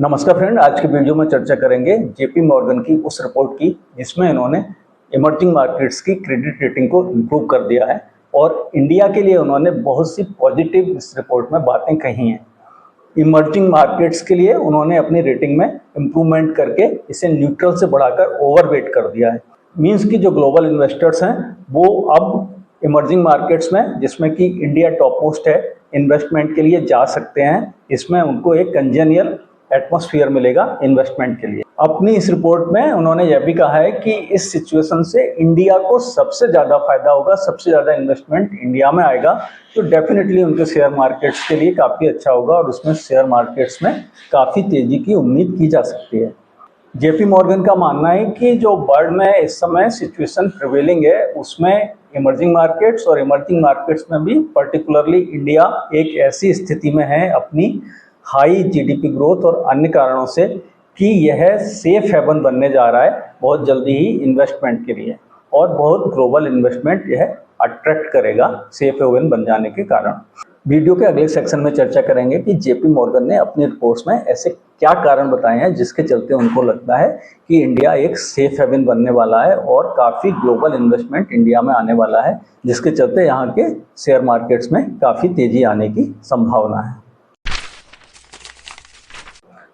नमस्कार फ्रेंड, आज के वीडियो में चर्चा करेंगे जेपी मॉर्गन की उस रिपोर्ट की जिसमें इन्होंने इमर्जिंग मार्केट्स की क्रेडिट रेटिंग को इम्प्रूव कर दिया है और इंडिया के लिए उन्होंने बहुत सी पॉजिटिव इस रिपोर्ट में बातें कही हैं। इमर्जिंग मार्केट्स के लिए उन्होंने अपनी रेटिंग में इम्प्रूवमेंट करके इसे न्यूट्रल से बढ़ाकर ओवरवेट कर दिया है। मीन्स कि जो ग्लोबल इन्वेस्टर्स हैं वो अब इमर्जिंग मार्केट्स में, जिसमें कि इंडिया टॉप मोस्ट है, इन्वेस्टमेंट के लिए जा सकते हैं। इसमें उनको एक कंजेनियल एटमॉस्फेयर मिलेगा इन्वेस्टमेंट के लिए। अपनी इस रिपोर्ट में उन्होंने यह भी कहा है कि इस सिचुएशन से इंडिया को सबसे ज़्यादा फायदा होगा, सबसे ज़्यादा इन्वेस्टमेंट इंडिया में आएगा, तो डेफिनेटली उनके शेयर मार्केट्स के लिए काफ़ी अच्छा होगा और उसमें शेयर मार्केट्स में काफ़ी तेज़ी की उम्मीद की जा सकती है। जेपी मॉर्गन का मानना है कि जो वर्ल्ड में इस समय सिचुएशन प्रिवेलिंग है उसमें इमर्जिंग मार्केट्स और इमर्जिंग मार्केट्स में भी पर्टिकुलरली इंडिया एक ऐसी स्थिति में है अपनी हाई जीडीपी ग्रोथ और अन्य कारणों से कि यह सेफ हेवन बनने जा रहा है बहुत जल्दी ही इन्वेस्टमेंट के लिए, और बहुत ग्लोबल इन्वेस्टमेंट यह अट्रैक्ट करेगा सेफ हेवन बन जाने के कारण। वीडियो के अगले सेक्शन में चर्चा करेंगे कि जेपी मॉर्गन ने अपनी रिपोर्ट्स में ऐसे क्या कारण बताए हैं जिसके चलते उनको लगता है कि इंडिया एक सेफ हेवन बनने वाला है और काफ़ी ग्लोबल इन्वेस्टमेंट इंडिया में आने वाला है, जिसके चलते यहाँ के शेयर मार्केट्स में काफ़ी तेजी आने की संभावना है।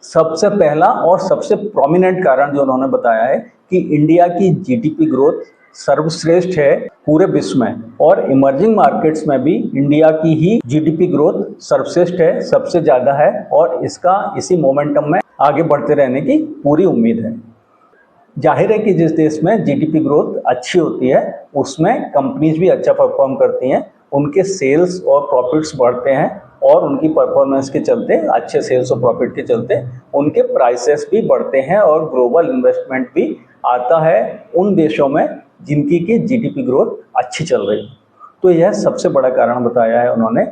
सबसे पहला और सबसे प्रोमिनेंट कारण जो उन्होंने बताया है कि इंडिया की जीडीपी ग्रोथ सर्वश्रेष्ठ है पूरे विश्व में, और इमर्जिंग मार्केट्स में भी इंडिया की ही जीडीपी ग्रोथ सर्वश्रेष्ठ है, सबसे ज़्यादा है, और इसका इसी मोमेंटम में आगे बढ़ते रहने की पूरी उम्मीद है। जाहिर है कि जिस देश में जीडीपी ग्रोथ अच्छी होती है उसमें कंपनीज भी अच्छा परफॉर्म करती हैं, उनके सेल्स और प्रॉफिट्स बढ़ते हैं, और उनकी परफॉर्मेंस के चलते, अच्छे सेल्स और प्रॉफिट के चलते उनके प्राइसेस भी बढ़ते हैं और ग्लोबल इन्वेस्टमेंट भी आता है उन देशों में जिनकी की जीडीपी ग्रोथ अच्छी चल रही है। तो यह सबसे बड़ा कारण बताया है उन्होंने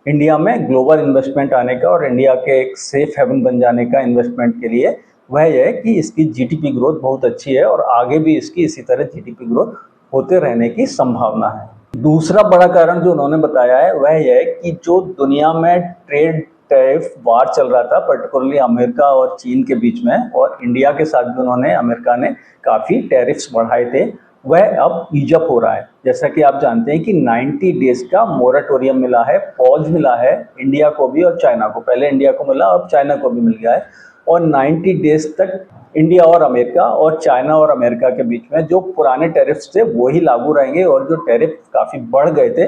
इंडिया में ग्लोबल इन्वेस्टमेंट आने का और इंडिया के एक सेफ हेवन बन जाने का इन्वेस्टमेंट के लिए। वह यह है कि इसकी जीडीपी ग्रोथ बहुत अच्छी है और आगे भी इसकी इसी तरह जीडीपी ग्रोथ होते रहने की संभावना है। दूसरा बड़ा कारण जो उन्होंने बताया है वह यह है कि जो दुनिया में ट्रेड टैरिफ वार चल रहा था पर्टिकुलरली अमेरिका और चीन के बीच में, और इंडिया के साथ भी अमेरिका ने काफ़ी टैरिफ्स बढ़ाए थे, वह अब ईजअप हो रहा है। जैसा कि आप जानते हैं कि 90 डेज का मोरेटोरियम मिला है, पॉज मिला है इंडिया को भी और चाइना को। पहले इंडिया को मिला, अब चाइना को भी मिल गया है, और 90 डेज तक इंडिया और अमेरिका और चाइना और अमेरिका के बीच में जो पुराने टैरिफ्स थे वो ही लागू रहेंगे, और जो टैरिफ काफ़ी बढ़ गए थे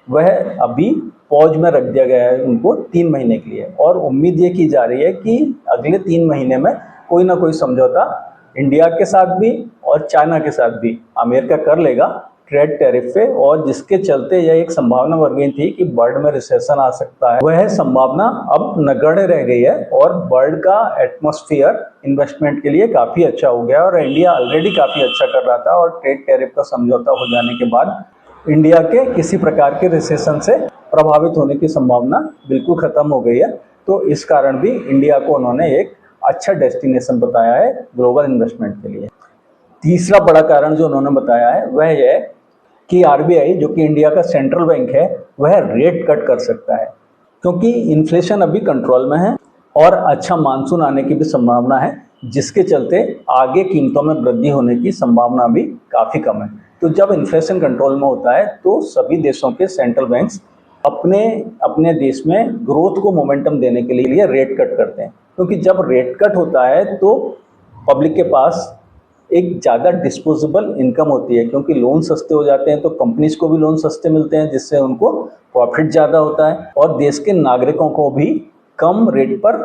वह अभी पॉज में रख दिया गया है उनको 3 महीने के लिए। और उम्मीद ये की जा रही है कि अगले 3 महीने में कोई ना कोई समझौता इंडिया के साथ भी और चाइना के साथ भी अमेरिका कर लेगा ट्रेड टैरिफ पे, और जिसके चलते यह एक संभावना बढ़ गई थी कि वर्ल्ड में रिसेशन आ सकता है, वह संभावना अब नगण्य रह गई है और वर्ल्ड का एटमॉस्फेयर इन्वेस्टमेंट के लिए काफ़ी अच्छा हो गया। और इंडिया ऑलरेडी काफ़ी अच्छा कर रहा था, और ट्रेड टैरिफ का समझौता हो जाने के बाद इंडिया के किसी प्रकार के रिसेशन से प्रभावित होने की संभावना बिल्कुल ख़त्म हो गई है। तो इस कारण भी इंडिया को उन्होंने एक अच्छा डेस्टिनेशन बताया है ग्लोबल इन्वेस्टमेंट के लिए। तीसरा बड़ा कारण जो उन्होंने बताया है वह यह है कि आरबीआई, जो कि इंडिया का सेंट्रल बैंक है, वह रेट कट कर सकता है, क्योंकि इन्फ्लेशन अभी कंट्रोल में है और अच्छा मानसून आने की भी संभावना है, जिसके चलते आगे कीमतों में वृद्धि होने की संभावना भी काफ़ी कम है। तो जब इन्फ्लेशन कंट्रोल में होता है तो सभी देशों के सेंट्रल बैंक्स अपने अपने देश में ग्रोथ को मोमेंटम देने के लिए रेट कट करते हैं, क्योंकि जब रेट कट होता है तो पब्लिक के पास एक ज़्यादा डिस्पोजेबल इनकम होती है, क्योंकि लोन सस्ते हो जाते हैं तो कंपनीज को भी लोन सस्ते मिलते हैं, जिससे उनको प्रॉफिट ज़्यादा होता है, और देश के नागरिकों को भी कम रेट पर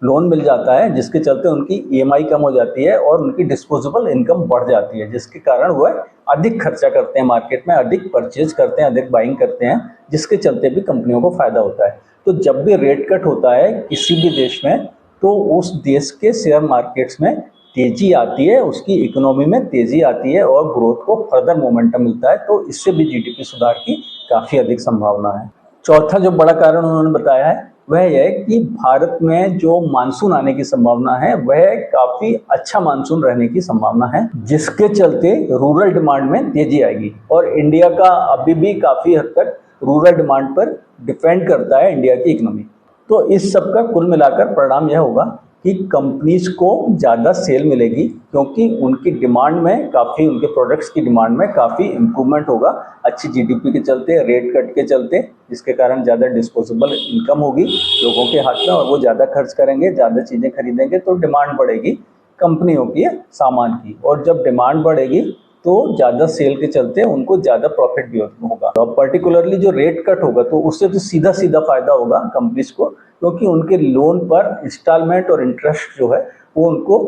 लोन मिल जाता है, जिसके चलते उनकी ईएमआई कम हो जाती है और उनकी डिस्पोजेबल इनकम बढ़ जाती है, जिसके कारण वह अधिक खर्चा करते हैं मार्केट में, अधिक परचेज करते हैं, अधिक बाइंग करते हैं, जिसके चलते भी कंपनियों को फ़ायदा होता है। तो जब भी रेट कट होता है किसी भी देश में तो उस देश के शेयर मार्केट्स में तेज़ी आती है, उसकी इकोनॉमी में तेज़ी आती है और ग्रोथ को फर्दर मोमेंटम मिलता है, तो इससे भी जीडीपी सुधार की काफ़ी अधिक संभावना है। चौथा जो बड़ा कारण उन्होंने बताया है वह यह है कि भारत में जो मानसून आने की संभावना है वह काफ़ी अच्छा मानसून रहने की संभावना है, जिसके चलते रूरल डिमांड में तेज़ी आएगी, और इंडिया का अभी भी काफ़ी हद तक रूरल डिमांड पर डिपेंड करता है इंडिया की इकोनॉमी। तो इस सब का कुल मिलाकर परिणाम यह होगा कि कंपनीज को ज़्यादा सेल मिलेगी, क्योंकि उनकी डिमांड में काफ़ी, उनके प्रोडक्ट्स की डिमांड में काफ़ी इम्प्रूवमेंट होगा अच्छी जीडीपी के चलते, रेट कट के चलते, जिसके कारण ज़्यादा डिस्पोजेबल इनकम होगी लोगों के हाथ में और वो ज़्यादा खर्च करेंगे, ज़्यादा चीज़ें खरीदेंगे तो डिमांड बढ़ेगी कंपनियों की सामान की, और जब डिमांड बढ़ेगी तो ज़्यादा सेल के चलते उनको ज़्यादा प्रॉफिट भी होगा। तो पर्टिकुलरली जो रेट कट होगा तो उससे तो सीधा सीधा फायदा होगा कंपनीज को, क्योंकि उनके लोन पर इंस्टॉलमेंट और इंटरेस्ट जो है वो उनको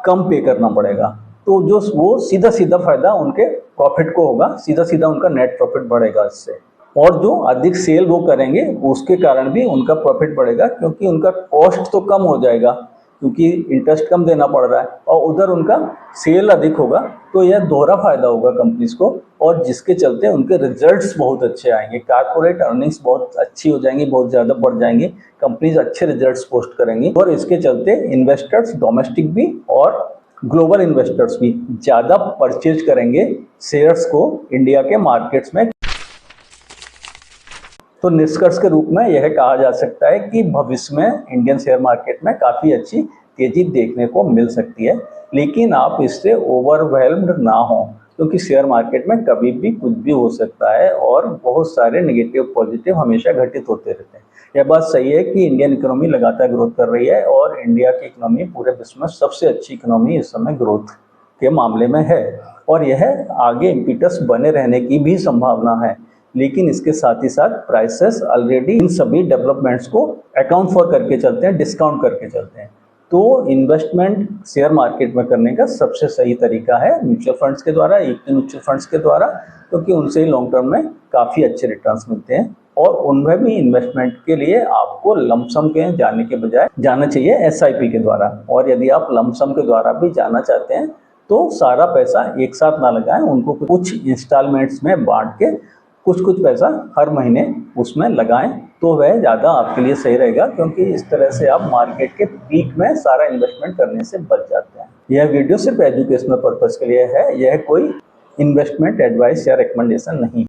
कम पे करना पड़ेगा, तो जो वो सीधा सीधा फायदा उनके प्रॉफिट को होगा, सीधा सीधा उनका नेट प्रॉफिट बढ़ेगा इससे। और जो अधिक सेल वो करेंगे उसके कारण भी उनका प्रॉफिट बढ़ेगा, क्योंकि उनका कॉस्ट तो कम हो जाएगा क्योंकि इंटरेस्ट कम देना पड़ रहा है, और उधर उनका सेल अधिक होगा, तो यह दोहरा फायदा होगा कंपनीज को, और जिसके चलते उनके रिजल्ट्स बहुत अच्छे आएंगे, कॉर्पोरेट अर्निंग्स बहुत अच्छी हो जाएंगी, बहुत ज़्यादा बढ़ जाएंगी, कंपनीज अच्छे रिजल्ट्स पोस्ट करेंगी, और इसके चलते इन्वेस्टर्स डोमेस्टिक भी और ग्लोबल इन्वेस्टर्स भी ज़्यादा परचेज करेंगे शेयर्स को इंडिया के मार्केट्स में। तो निष्कर्ष के रूप में यह कहा जा सकता है कि भविष्य में इंडियन शेयर मार्केट में काफ़ी अच्छी तेजी देखने को मिल सकती है, लेकिन आप इससे ओवरवेल्म्ड ना हो, क्योंकि शेयर मार्केट में कभी भी कुछ भी हो सकता है और बहुत सारे नेगेटिव पॉजिटिव हमेशा घटित होते रहते हैं। यह बात सही है कि इंडियन इकोनॉमी लगातार ग्रोथ कर रही है और इंडिया की इकोनॉमी पूरे विश्व में सबसे अच्छी इकोनॉमी इस समय ग्रोथ के मामले में है, और यह आगे इम्पीटस बने रहने की भी संभावना है। लेकिन इसके साथ ही साथ प्राइसेस ऑलरेडी इन सभी डेवलपमेंट्स को अकाउंट फॉर करके चलते हैं, डिस्काउंट करके चलते हैं। तो इन्वेस्टमेंट शेयर मार्केट में करने का सबसे सही तरीका है म्यूचुअल फंड्स के द्वारा, इक्विटी म्यूचुअल फंड्स के द्वारा, क्योंकि उनसे ही लॉन्ग टर्म में काफ़ी अच्छे रिटर्न्स मिलते हैं, और उनमें भी इन्वेस्टमेंट के लिए आपको लमसम के जाने के बजाय जाना चाहिए एसआईपी के द्वारा। और यदि आप लमसम के द्वारा भी जाना चाहते हैं तो सारा पैसा एक साथ ना लगाएं, उनको कुछ इंस्टॉलमेंट्स में बांट के कुछ कुछ पैसा हर महीने उसमें लगाएं, तो वह ज़्यादा आपके लिए सही रहेगा, क्योंकि इस तरह से आप मार्केट के पीक में सारा इन्वेस्टमेंट करने से बच जाते हैं। यह वीडियो सिर्फ एजुकेशनल पर्पज़ के लिए है, यह कोई इन्वेस्टमेंट एडवाइस या रिकमेंडेशन नहीं।